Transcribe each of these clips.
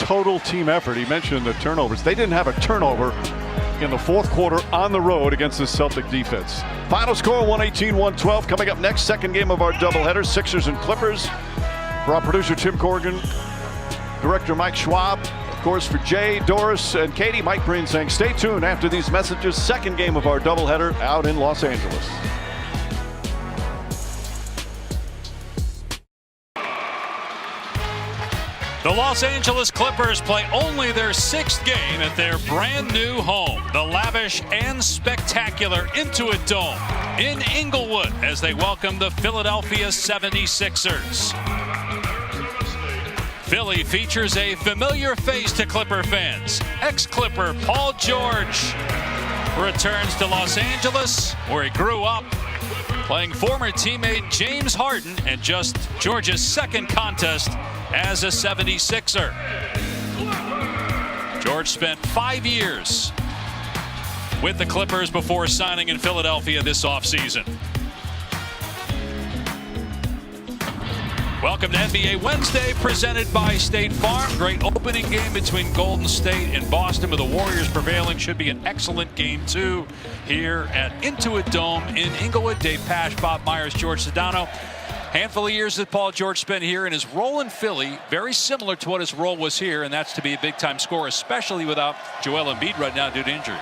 total team effort. He mentioned the turnovers. They didn't have a turnover in the fourth quarter on the road against the Celtic defense. Final score 118-112. Coming up next, second game of our doubleheader, Sixers and Clippers. For our producer Tim Corrigan, director Mike Schwab, of course for Jay, Doris, and Katie, Mike Breen saying stay tuned after these messages. Second game of our doubleheader out in Los Angeles. The Los Angeles Clippers play only their sixth game at their brand new home, the lavish and spectacular Intuit Dome in Inglewood, as they welcome the Philadelphia 76ers. Philly features a familiar face to Clipper fans. Ex-Clipper Paul George returns to Los Angeles, where he grew up, playing former teammate James Harden and just George's second contest as a 76er. George spent 5 years with the Clippers before signing in Philadelphia this offseason. Welcome to NBA Wednesday, presented by State Farm. Great opening game between Golden State and Boston, with the Warriors prevailing. Should be an excellent game, too, here at Intuit Dome in Inglewood. Dave Pasch, Bob Myers, George Sedano. Handful of years that Paul George spent here, and his role in Philly very similar to what his role was here, and that's to be a big-time scorer, especially without Joel Embiid right now due to injury.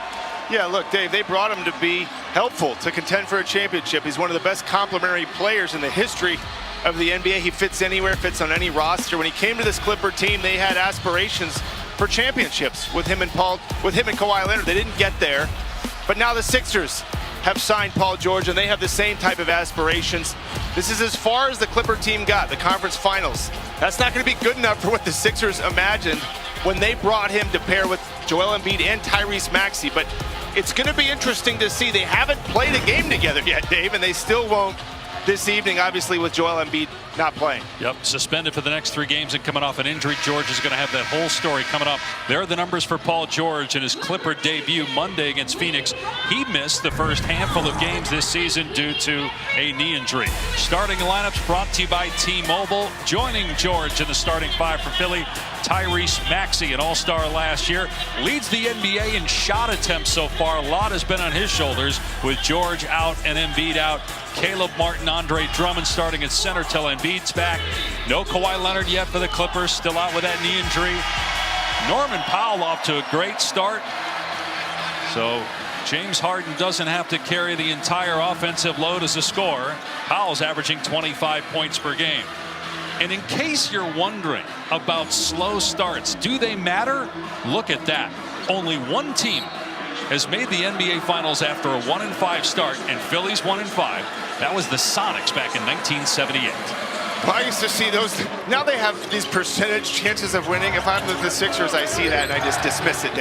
Yeah, look, Dave, they brought him to be helpful, to contend for a championship. He's one of the best complementary players in the history of the NBA. He fits anywhere, fits on any roster. When he came to this Clipper team, they had aspirations for championships with him and Kawhi Leonard. They didn't get there, but now the Sixers have signed Paul George, and they have the same type of aspirations. This is as far as the Clipper team got, the conference finals. That's not going to be good enough for what the Sixers imagined when they brought him to pair with Joel Embiid and Tyrese Maxey. But it's going to be interesting to see. They haven't played a game together yet, Dave, and they still won't this evening, obviously, with Joel Embiid not playing. Yep, suspended for the next 3 games and coming off an injury. George is going to have that whole story coming up. There are the numbers for Paul George in his Clipper debut Monday against Phoenix. He missed the first handful of games this season due to a knee injury. Starting lineups brought to you by T-Mobile. Joining George in the starting 5 for Philly, Tyrese Maxey, an all-star last year, leads the NBA in shot attempts so far. A lot has been on his shoulders with George out and Embiid out. Caleb Martin, Andre Drummond starting at center till Embiid's back. No Kawhi Leonard yet for the Clippers, still out with that knee injury. Norman Powell off to a great start. So James Harden doesn't have to carry the entire offensive load as a scorer. Powell's averaging 25 points per game. And in case you're wondering about slow starts, do they matter? Look at that. Only one team has made the NBA Finals after a 1-5 start, and Philly's 1-5. That was the Sonics back in 1978. Well, I used to see those. Now they have these percentage chances of winning. If I'm the Sixers, I see that and I just dismiss it, Dave.